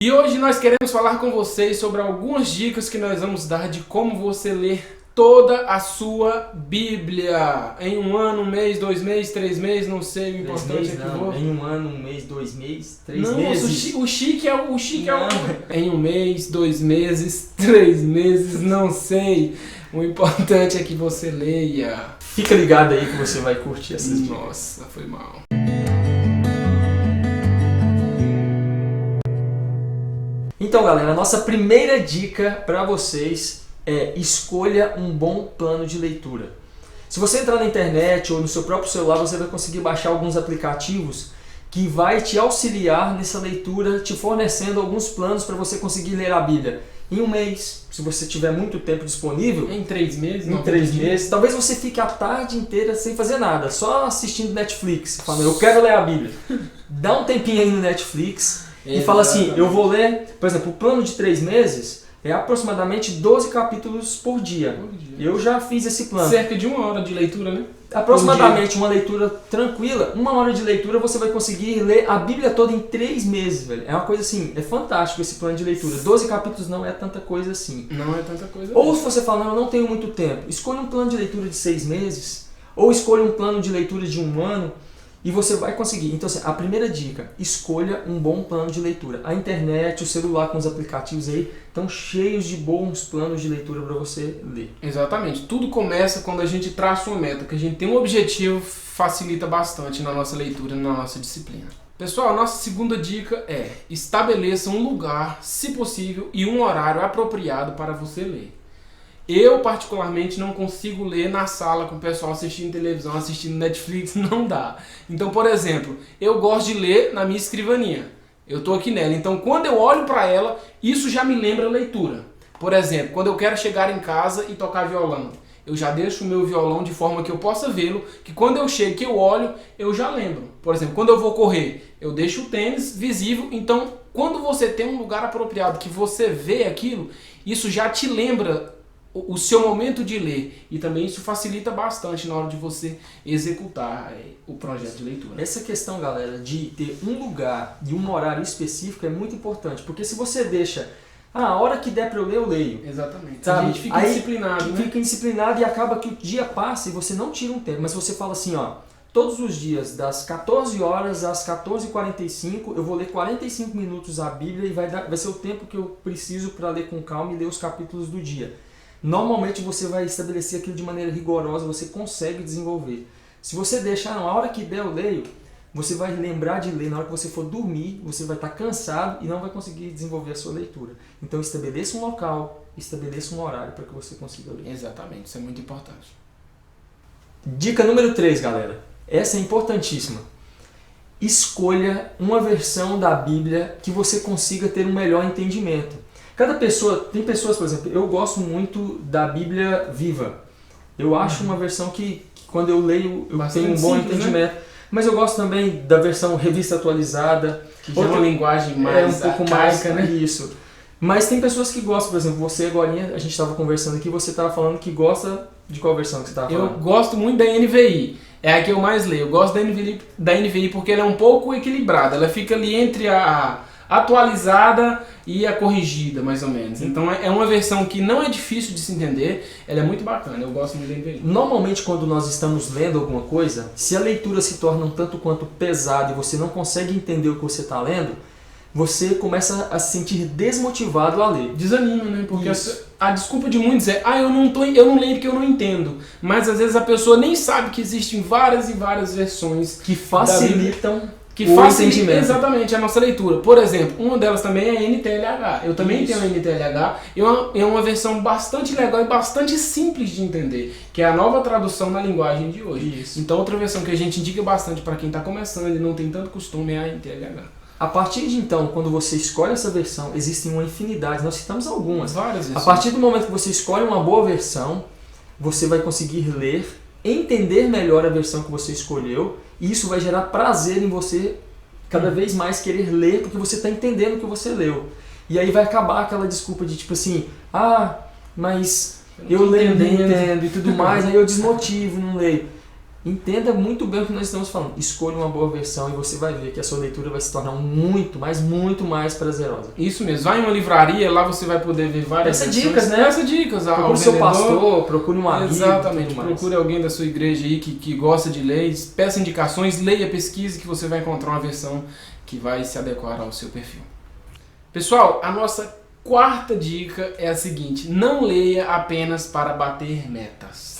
E hoje nós queremos falar com vocês sobre algumas dicas que nós vamos dar de como você ler toda a sua Bíblia em um ano, um mês, 2 meses, 3 meses, não sei, o importante é que vou... Em um ano, um mês, 2 meses, 3 não, meses. O chique é o em um mês, 2 meses, 3 meses, não sei. O importante é que você leia. Fica ligado aí que você vai curtir essas dicas. Nossa, foi mal. Então, galera, a nossa primeira dica para vocês é escolha um bom plano de leitura. Se você entrar na internet ou no seu próprio celular, você vai conseguir baixar alguns aplicativos que vai te auxiliar nessa leitura, te fornecendo alguns planos para você conseguir ler a Bíblia em um mês, se você tiver muito tempo disponível. Em 3 meses? Em 3 meses. Talvez você fique a tarde inteira sem fazer nada, só assistindo Netflix, falando, eu quero ler a Bíblia. Dá um tempinho aí no Netflix e fala assim, eu vou ler, por exemplo, o plano de 3 meses é aproximadamente 12 capítulos por dia. Eu já fiz esse plano. Cerca de 1 hora de leitura, né? Aproximadamente uma leitura tranquila, 1 hora de leitura você vai conseguir ler a Bíblia toda em 3 meses, velho. É uma coisa assim, é fantástico esse plano de leitura. 12 capítulos não é tanta coisa assim. Não é tanta coisa. Ou se você fala, não, eu não tenho muito tempo, escolha um plano de leitura de 6 meses, ou escolha um plano de leitura de 1 ano, e você vai conseguir. Então, assim, a primeira dica, escolha um bom plano de leitura. A internet, o celular com os aplicativos aí, estão cheios de bons planos de leitura para você ler. Exatamente. Tudo começa quando a gente traça uma meta, que a gente tem um objetivo, facilita bastante na nossa leitura, na nossa disciplina. Pessoal, a nossa segunda dica é estabeleça um lugar, se possível, e um horário apropriado para você ler. Eu, particularmente, não consigo ler na sala com o pessoal assistindo televisão, assistindo Netflix, não dá. Então, por exemplo, eu gosto de ler na minha escrivaninha. Eu estou aqui nela. Então, quando eu olho para ela, isso já me lembra a leitura. Por exemplo, quando eu quero chegar em casa e tocar violão, eu já deixo o meu violão de forma que eu possa vê-lo, que quando eu chego, que eu olho, eu já lembro. Por exemplo, quando eu vou correr, eu deixo o tênis visível. Então, quando você tem um lugar apropriado que você vê aquilo, isso já te lembra o seu momento de ler, e também isso facilita bastante na hora de você executar o projeto de leitura. Essa questão, galera, de ter um lugar e um horário específico é muito importante, porque se você deixa, a hora que der para eu leio. Exatamente. Sabe? A gente fica disciplinado, né? Fica disciplinado e acaba que o dia passa e você não tira um tempo, mas você fala assim, ó, todos os dias, das 14 horas às 14h45, eu vou ler 45 minutos a Bíblia e vai ser o tempo que eu preciso para ler com calma e ler os capítulos do dia. Normalmente você vai estabelecer aquilo de maneira rigorosa, você consegue desenvolver. Se você deixar, a hora que der eu leio, você vai lembrar de ler, na hora que você for dormir, você vai estar cansado e não vai conseguir desenvolver a sua leitura. Então estabeleça um local, estabeleça um horário para que você consiga ler. Exatamente, isso é muito importante. Dica número 3, galera. Essa é importantíssima. Escolha uma versão da Bíblia que você consiga ter um melhor entendimento. Cada pessoa, tem pessoas, por exemplo, eu gosto muito da Bíblia Viva. Eu acho uma versão que quando eu leio, eu tenho um bom entendimento. Né? Mas eu gosto também da versão revista atualizada. Que já é uma linguagem mais um pouco arcaica, mais, né? Isso. Mas tem pessoas que gostam, por exemplo, você agora, a gente estava conversando aqui, você estava falando que gosta de qual versão que você estava falando? Eu gosto muito da NVI. É a que eu mais leio. Eu gosto da NVI porque ela é um pouco equilibrada. Ela fica ali entre a atualizada e a corrigida, mais ou menos. Então é uma versão que não é difícil de se entender, ela é muito bacana, eu gosto muito da NVI. Normalmente quando nós estamos lendo alguma coisa, se a leitura se torna um tanto quanto pesada e você não consegue entender o que você está lendo, você começa a se sentir desmotivado a ler. Desanima, né? Porque a desculpa de muitos é, eu não leio porque eu não entendo. Mas às vezes a pessoa nem sabe que existem várias e várias versões que facilitam entendimento. Exatamente a nossa leitura. Por exemplo, uma delas também é a NTLH. Eu também tenho a NTLH. É uma versão bastante legal e bastante simples de entender, que é a nova tradução na linguagem de hoje. Isso. Então outra versão que a gente indica bastante para quem está começando e não tem tanto costume é a NTLH. A partir de então, quando você escolhe essa versão, existem uma infinidade, nós citamos algumas. Várias versões. A partir do momento que você escolhe uma boa versão, você vai conseguir ler, entender melhor a versão que você escolheu, e isso vai gerar prazer em você cada vez mais querer ler, porque você está entendendo o que você leu. E aí vai acabar aquela desculpa de tipo assim, mas eu leio, não entendo e tudo mais, aí eu desmotivo, não leio. entenda muito bem o que nós estamos falando. Escolha uma boa versão e você vai ver que a sua leitura vai se tornar muito mais prazerosa. Isso mesmo. Vai em uma livraria, lá você vai poder ver várias dicas, né? Peça dicas. Procure seu pastor, procure um amigo. Exatamente. Procure alguém da sua igreja aí que gosta de ler. Peça indicações, leia, pesquise, que você vai encontrar uma versão que vai se adequar ao seu perfil. Pessoal, a nossa quarta dica é a seguinte: não leia apenas para bater metas.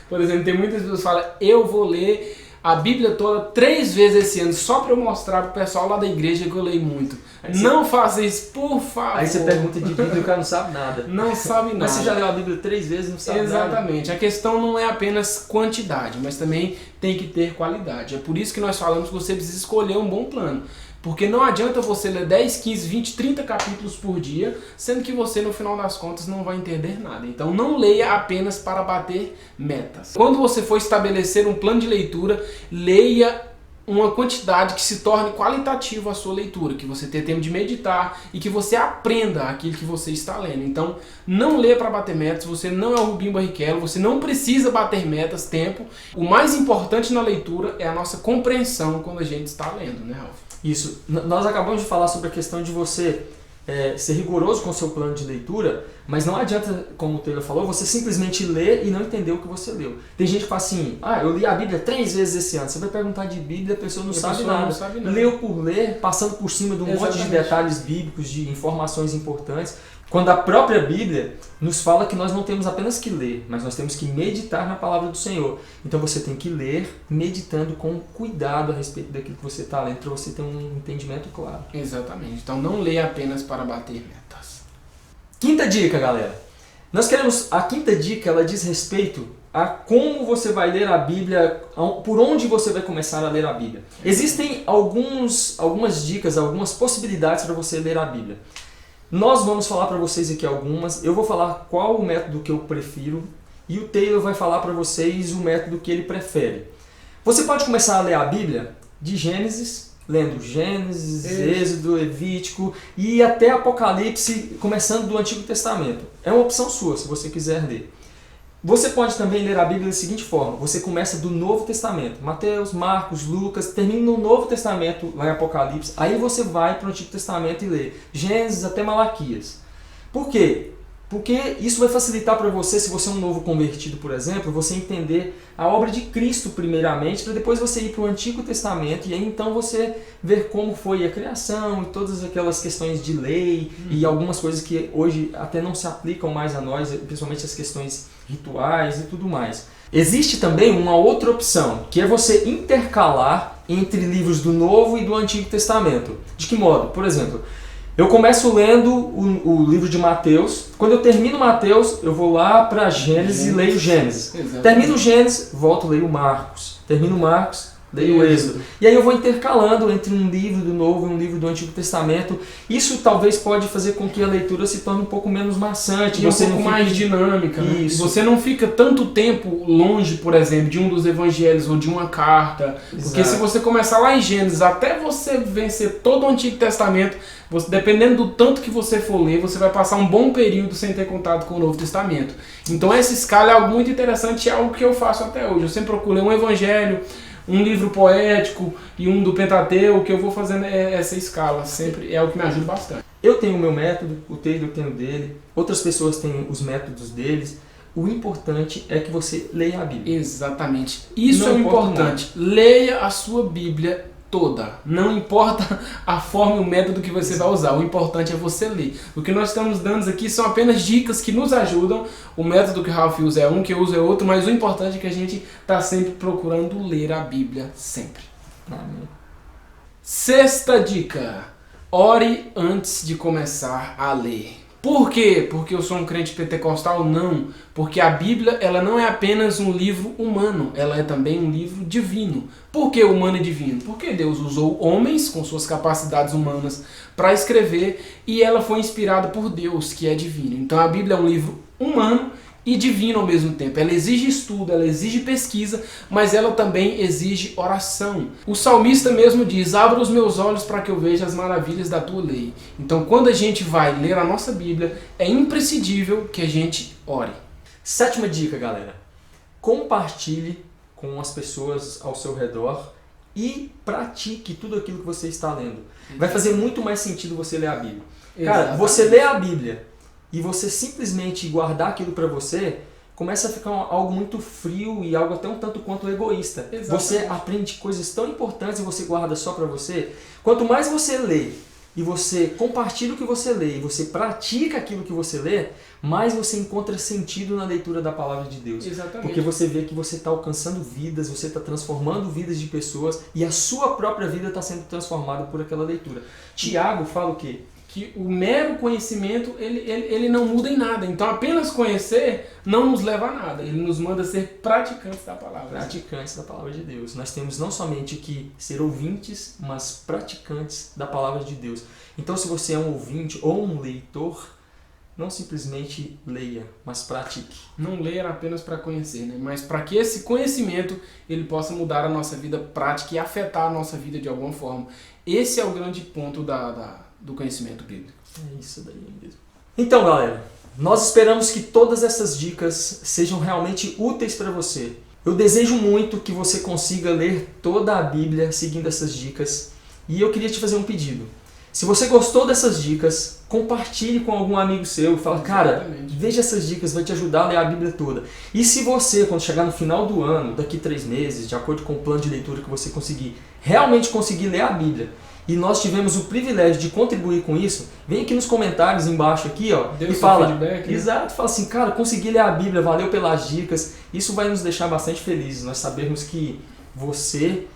Por exemplo, tem muitas pessoas que falam, eu vou ler a Bíblia toda 3 vezes esse ano, só para eu mostrar pro pessoal lá da igreja que eu leio muito. Não faça isso, por favor. Aí você pergunta de Bíblia e o cara não sabe nada. Não sabe nada. Mas você já leu a Bíblia 3 vezes e não sabe nada. Exatamente. A questão não é apenas quantidade, mas também tem que ter qualidade. É por isso que nós falamos que você precisa escolher um bom plano. Porque não adianta você ler 10, 15, 20, 30 capítulos por dia, sendo que você, no final das contas, não vai entender nada. Então não leia apenas para bater metas. Quando você for estabelecer um plano de leitura, leia uma quantidade que se torne qualitativa a sua leitura, que você tenha tempo de meditar e que você aprenda aquilo que você está lendo. Então, não lê para bater metas, você não é o Rubinho Barrichello, você não precisa bater metas, tempo. O mais importante na leitura é a nossa compreensão quando a gente está lendo, né, Ralf? Isso. Nós acabamos de falar sobre a questão de você ser rigoroso com o seu plano de leitura, mas não adianta, como o Taylor falou, você simplesmente ler e não entender o que você leu. Tem gente que fala assim, eu li a Bíblia 3 vezes esse ano. Você vai perguntar de Bíblia, a pessoa não sabe nada. Leu por ler, passando por cima de um monte de detalhes bíblicos, de informações importantes. Quando a própria Bíblia nos fala que nós não temos apenas que ler, mas nós temos que meditar na palavra do Senhor. Então você tem que ler meditando com cuidado a respeito daquilo que você está lendo, para você ter um entendimento claro. Exatamente. Então não leia apenas para bater metas. Quinta dica, galera. A quinta dica, ela diz respeito a como você vai ler a Bíblia, por onde você vai começar a ler a Bíblia. Existem algumas dicas, algumas possibilidades para você ler a Bíblia. Nós vamos falar para vocês aqui algumas, eu vou falar qual o método que eu prefiro e o Taylor vai falar para vocês o método que ele prefere. Você pode começar a ler a Bíblia de Gênesis, lendo Gênesis, Êxodo, Levítico e até Apocalipse, começando do Antigo Testamento. É uma opção sua, se você quiser ler. Você pode também ler a Bíblia da seguinte forma, você começa do Novo Testamento, Mateus, Marcos, Lucas, termina no Novo Testamento, lá em Apocalipse, aí você vai para o Antigo Testamento e lê Gênesis até Malaquias. Por quê? Porque isso vai facilitar para você, se você é um novo convertido, por exemplo, você entender a obra de Cristo primeiramente, para depois você ir para o Antigo Testamento e aí então você ver como foi a criação e todas aquelas questões de lei e algumas coisas que hoje até não se aplicam mais a nós, principalmente as questões rituais e tudo mais. Existe também uma outra opção, que é você intercalar entre livros do Novo e do Antigo Testamento. De que modo? Por exemplo, eu começo lendo o livro de Mateus. Quando eu termino Mateus, eu vou lá para Gênesis e leio Gênesis. Exatamente. Termino Gênesis, volto e leio Marcos. Termino Marcos, leio o Êxodo. E aí eu vou intercalando entre um livro do Novo e um livro do Antigo Testamento. Isso talvez pode fazer com que a leitura se torne um pouco menos maçante. E você um pouco mais dinâmica. Isso. Né? Você não fica tanto tempo longe, por exemplo, de um dos evangelhos ou de uma carta. Exato. Porque se você começar lá em Gênesis, até você vencer todo o Antigo Testamento, dependendo do tanto que você for ler, você vai passar um bom período sem ter contato com o Novo Testamento. Então essa escala é algo muito interessante e é algo que eu faço até hoje. Eu sempre procuro ler um evangelho, um livro poético e um do Pentateuco, que eu vou fazendo essa escala. Sempre é o que me ajuda bastante. Eu tenho o meu método, o Taylor tem o dele, outras pessoas têm os métodos deles. O importante é que você leia a Bíblia. Exatamente. Isso é o importante. Leia a sua Bíblia toda. Não importa a forma e o método que você vai usar. O importante é você ler. O que nós estamos dando aqui são apenas dicas que nos ajudam. O método que o Ralf usa é um, que eu uso é outro, mas o importante é que a gente está sempre procurando ler a Bíblia. Sempre. Amém. Sexta dica. Ore antes de começar a ler. Por quê? Porque eu sou um crente pentecostal? Não. Porque a Bíblia ela não é apenas um livro humano, ela é também um livro divino. Por que humano e divino? Porque Deus usou homens com suas capacidades humanas para escrever e ela foi inspirada por Deus, que é divino. Então a Bíblia é um livro humano e divino ao mesmo tempo. Ela exige estudo, ela exige pesquisa, mas ela também exige oração. O salmista mesmo diz, abra os meus olhos para que eu veja as maravilhas da tua lei. Então quando a gente vai ler a nossa Bíblia, é imprescindível que a gente ore. Sétima dica, galera. Compartilhe com as pessoas ao seu redor e pratique tudo aquilo que você está lendo. Vai fazer muito mais sentido você ler a Bíblia. Cara, você lê a Bíblia e você simplesmente guardar aquilo para você, começa a ficar algo muito frio e algo até um tanto quanto egoísta. Exatamente. Você aprende coisas tão importantes e você guarda só para você. Quanto mais você lê e você compartilha o que você lê e você pratica aquilo que você lê, mais você encontra sentido na leitura da palavra de Deus. Exatamente. Porque você vê que você está alcançando vidas, você está transformando vidas de pessoas e a sua própria vida está sendo transformada por aquela leitura. Tiago fala o quê? Que o mero conhecimento, ele não muda em nada. Então, apenas conhecer não nos leva a nada. Ele nos manda ser praticantes da palavra. Praticantes da palavra de Deus. Nós temos não somente que ser ouvintes, mas praticantes da palavra de Deus. Então, se você é um ouvinte ou um leitor, não simplesmente leia, mas pratique. Não ler apenas para conhecer, né? Mas para que esse conhecimento ele possa mudar a nossa vida prática e afetar a nossa vida de alguma forma. Esse é o grande ponto do conhecimento bíblico. É isso daí mesmo. Então, galera, nós esperamos que todas essas dicas sejam realmente úteis para você. Eu desejo muito que você consiga ler toda a Bíblia seguindo essas dicas. E eu queria te fazer um pedido. Se você gostou dessas dicas, compartilhe com algum amigo seu. Fala, cara, veja essas dicas, vai te ajudar a ler a Bíblia toda. E se você, quando chegar no final do ano, daqui 3 meses, de acordo com o plano de leitura que você conseguir, realmente conseguir ler a Bíblia, e nós tivemos o privilégio de contribuir com isso, vem aqui nos comentários embaixo aqui, ó, e fala, feedback, né? Exato, fala assim, cara, consegui ler a Bíblia, valeu pelas dicas. Isso vai nos deixar bastante felizes. Nós sabemos que você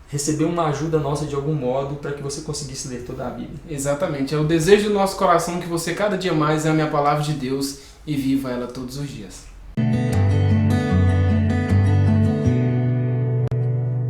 recebeu uma ajuda nossa de algum modo para que você conseguisse ler toda a Bíblia. Exatamente. É o desejo do nosso coração que você cada dia mais ame a palavra de Deus e viva ela todos os dias.